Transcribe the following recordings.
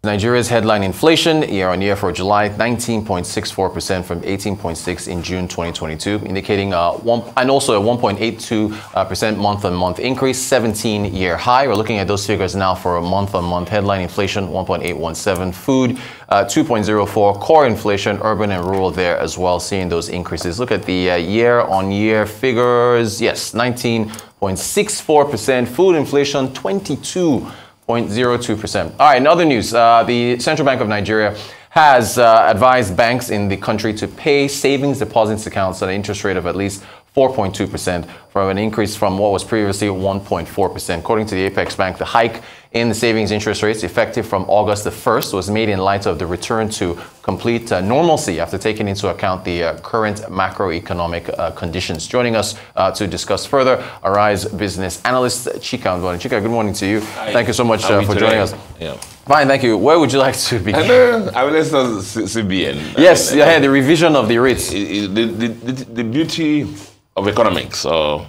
Nigeria's headline inflation year-on-year for July, 19.64% from 18.6 in June 2022, indicating and also a 1.82% month-on-month increase, 17-year high. We're looking at those figures now for a month-on-month. Headline inflation, 1.817, food, 2.04, core inflation, urban and rural there as well, seeing those increases. Look at the year-on-year figures. Yes, 19.64%, food inflation, 22.02%. All right, in other news, the Central Bank of Nigeria has advised banks in the country to pay savings deposits accounts at an interest rate of at least 4.2% from an increase from what was previously 1.4%. According to the Apex Bank, the hike in the savings interest rates effective from August the 1st was made in light of the return to complete normalcy after taking into account the current macroeconomic conditions. Joining us to discuss further, Arise business analyst Chika Mbonu. Chika, good morning to you. Hi. Thank you so much for joining us. Yeah. Fine, thank you. Where would you like to begin? I will let's start CBN. Yes, the revision of the rates. The beauty of economics, or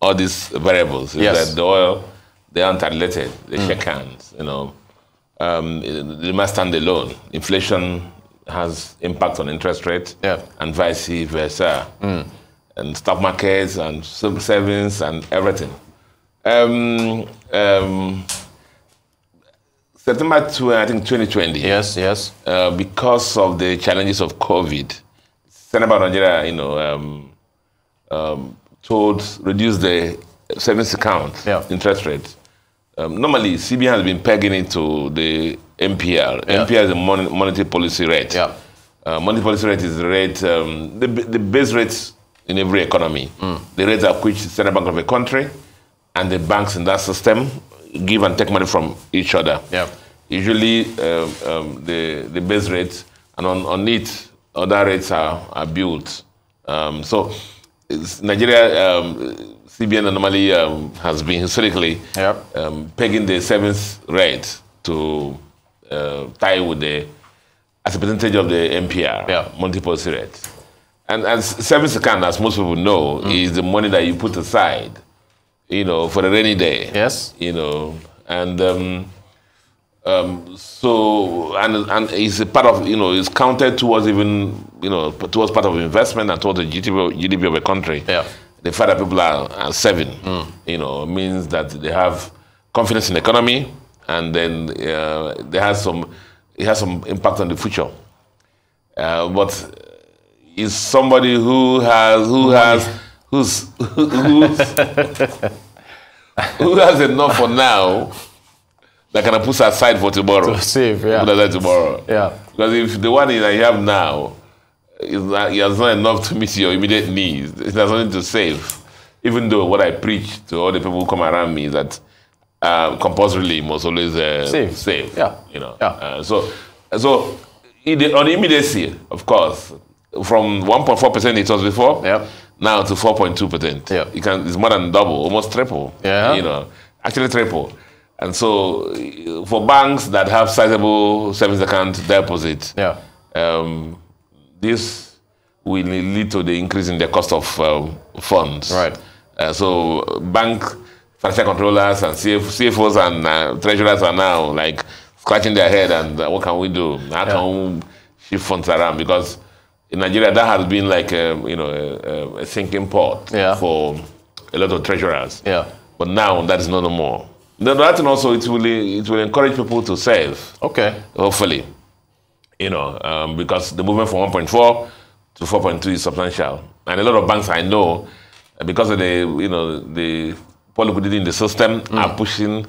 all these variables, is that the oil, they aren't related. They shake hands. They must stand alone. Inflation has impact on interest rates, and vice versa, and stock markets and savings and everything. September 2020. Yes. Because of the challenges of COVID, Central Bank of Nigeria, reduce the savings account interest rate. Normally, CBN has been pegging into the MPR. MPR is the monetary policy rate. Monetary policy rate is the rate, the base rates in every economy. The rates at which the Central Bank of a country and the banks in that system give and take money from each other. Usually, the base rates, and on it, other rates are built. So, Nigeria, CBN normally has been historically pegging the savings rate to tie with as a percentage of the MPR, monetary policy rate. And savings account, as most people know, is the money that you put aside, for a rainy day. So it's a part of, it's counted towards even, towards part of investment and towards the GDP of a country. The fact that people are saving, means that they have confidence in the economy, and then it has some impact on the future. But is somebody who has enough for now that can put aside for tomorrow. To save, Put aside tomorrow. Because if the one that you have now is not enough to meet your immediate needs, it has nothing to save. Even though what I preach to all the people who come around me is that compulsorily must always save. So on immediacy, of course, from 1.4% it was before, now to 4.2%. It's more than double, almost triple. Actually triple. And so, for banks that have sizable savings account deposits, this will lead to the increase in the cost of funds. So, bank financial controllers and CFOs and treasurers are now like scratching their head and what can we do? How can we shift funds around? Because in Nigeria, that has been like a sinking port for a lot of treasurers. But now that is no more. That and also it will encourage people to save. Hopefully, because the movement from 1.4 to 4.2 is substantial, and a lot of banks I know, because of the poor liquidity in the system, are pushing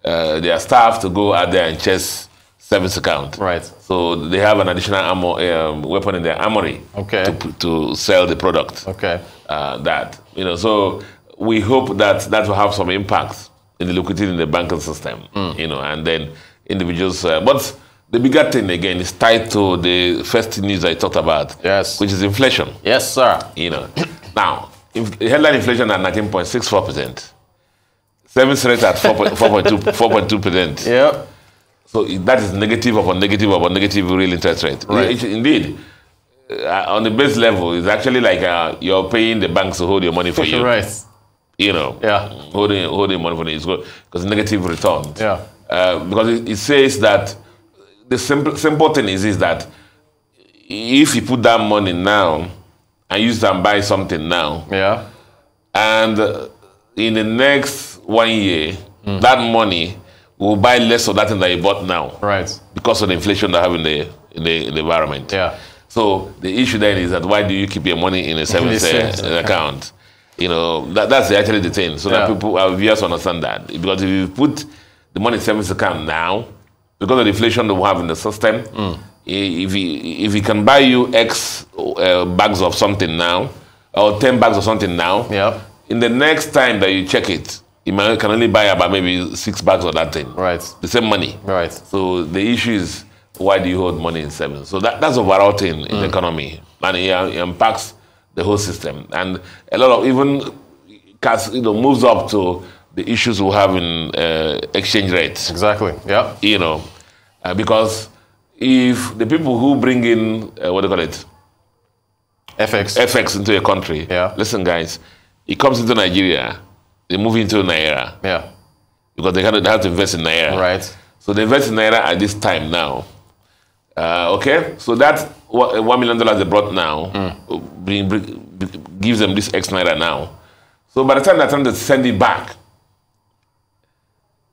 their staff to go out there and chase savings account. So they have an additional weapon in their armory to sell the product. So we hope that will have some impact in the liquidity in the banking system, and then individuals. But the bigger thing again is tied to the first news I talked about, which is inflation. Yes, sir. Now, headline inflation at 19.64%, savings rate at 4.2%. So that is negative upon negative upon negative real interest rate. Indeed, on the base level, it's actually like you're paying the banks to hold your money for you. Holding money for you is good because negative returns. Because it says that the simple thing is that if you put that money now and use it and buy something now, and in the next 1 year, that money will buy less of that thing that you bought now, because of the inflation that have in the environment. So the issue then is that why do you keep your money in a savings account? You know, that's actually the thing. So that people, our viewers understand that. Because if you put the money in savings account now, because of the inflation that we have in the system, if he can buy you X bags of something now, or 10 bags of something now, in the next time that you check it, you can only buy about maybe 6 bags of that thing. The same money. So the issue is, why do you hold money in savings? So that's a overall thing in the economy, and it impacts the whole system. And a lot of even moves up to the issues we have in exchange rates. You know, because if the people who bring in what do you call it, FX into a country, listen guys, it comes into Nigeria, they move into Naira, because they have to invest in Naira. So they invest in Naira at this time now. Okay, so that $1 million they brought now gives them this X Naira now. So by the time they're trying to send it back,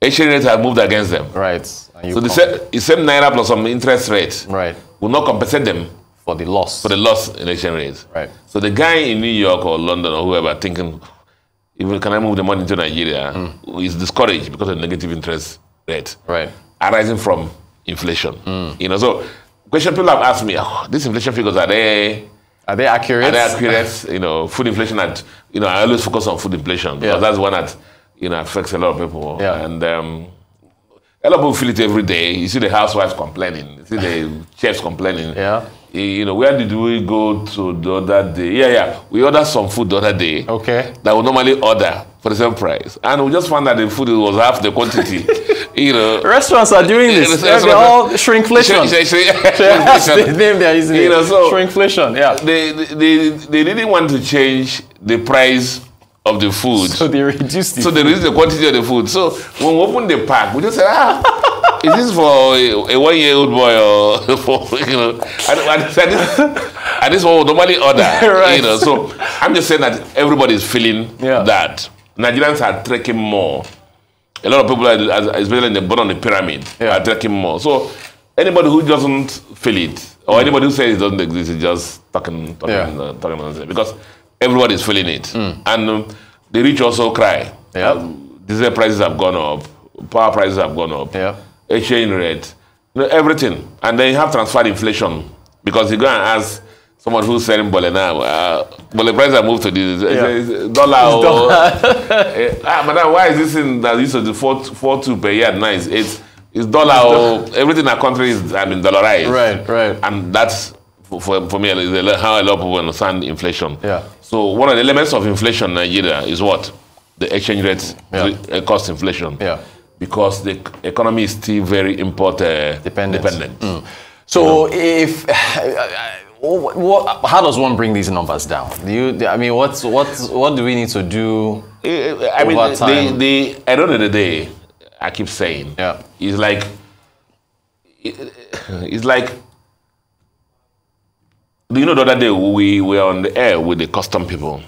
exchange rate has moved against them. So the same Naira plus some interest rate will not compensate them for the loss. In exchange rate. So the guy in New York or London or whoever thinking, even can I move the money to Nigeria, is discouraged because of negative interest rate arising from inflation. You know, so question people have asked me, these inflation figures, are they accurate? Are they accurate? You know, food inflation, I always focus on food inflation because that's one that, affects a lot of people. And a lot of people feel it every day. You see the housewives complaining, you see the chefs complaining. You know, where did we go to the other day? We ordered some food the other day that we normally order for the same price. And we just found that the food was half the quantity. You know, restaurants are doing this. They're all shrinkflation. That's the name they're using. So shrinkflation. They didn't want to change the price of the food. So they reduced it. So they reduced the quantity of the food. So when we opened the pack, we just said, is this for a 1-year-old boy or for, and this one we normally order. So I'm just saying that everybody is feeling that Nigerians are trekking more. A lot of people, especially in the bottom of the pyramid, are trekking more. So anybody who doesn't feel it, or anybody who says it doesn't exist, is just talking nonsense. Because everybody is feeling it. And the rich also cry. Diesel prices have gone up, power prices have gone up, exchange rate, everything. And then you have transferred inflation, because you go and ask someone who's selling bole now, bole prices have moved to this dollar. Madam, why is this in that used to do 4.2 per year? Nice, it's dollar. Everything in our country is dollarized. And that's for me, how a lot of people understand inflation. So one of the elements of inflation in Nigeria is what? The exchange rate cost inflation. Because the economy is still very import dependent. So if how does one bring these numbers down? What do we need to do? I mean, at the end of the day, I keep saying, it's like, do you know the other day we were on the air with the custom people?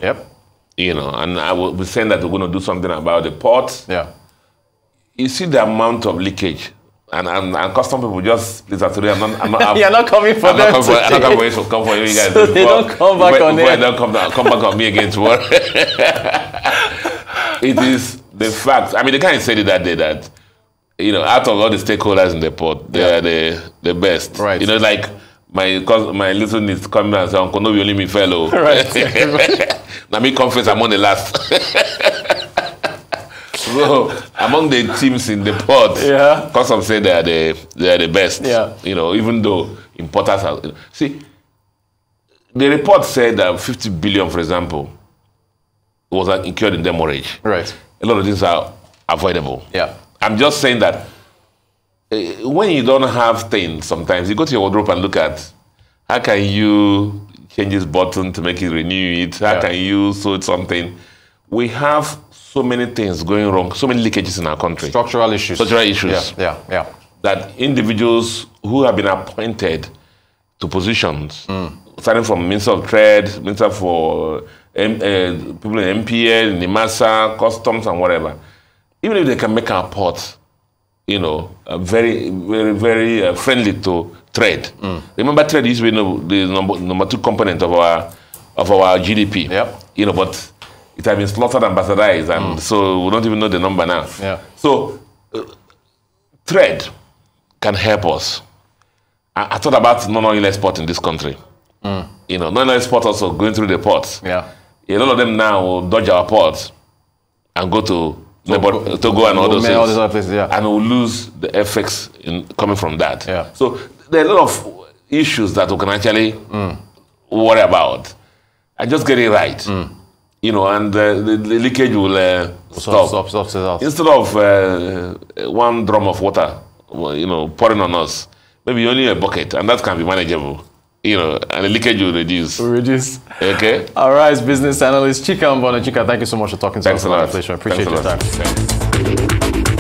You know, and I was saying that we're going to do something about the ports. You see the amount of leakage, and custom people just please today. I'm not. You're not coming for them. I'm not coming for you guys. So they don't come back on air. Don't come back on me again tomorrow. It is the fact. I mean, they can't say it that day that, out of all the stakeholders in the port, they are the best. You know, like my little niece coming and saying, "Uncle, no, you only me fellow." Now me confess I'm on the last. So among the teams in the port, custom say they are the best. Even though importers are. See, the report said that 50 billion, for example, was incurred in demurrage. A lot of things are avoidable. I'm just saying that when you don't have things, sometimes you go to your wardrobe and look at how can you change this button to make it renew it. How can you sew something? We have so many things going wrong, so many leakages in our country. Structural issues. Structural issues. that individuals who have been appointed to positions, starting from Minister of Trade, Minister for people in MPL, NIMASA, Customs, and whatever, even if they can make our port, you know, very, very, very friendly to trade. Remember, trade used to be the number 2 component of our GDP. Yep. You know, but it has been slaughtered and bastardized, and so we don't even know the number now. Yeah. So trade can help us. I thought about non-oil export in this country. You know, non-oil export also going through the ports. Yeah. A lot of them now will dodge our ports and go to Togo and all those things. Yeah. And we'll lose the effects coming from that. Yeah. So there are a lot of issues that we can actually worry about. I just get it right. You know, and the leakage will stop. Instead of 1 drum of water, you know, pouring on us, maybe only a bucket, and that can be manageable. You know, and the leakage will reduce. Okay. All right, business analyst Chika Mbonu. Chika, thank you so much for talking to us about inflation. I appreciate your time. Thanks.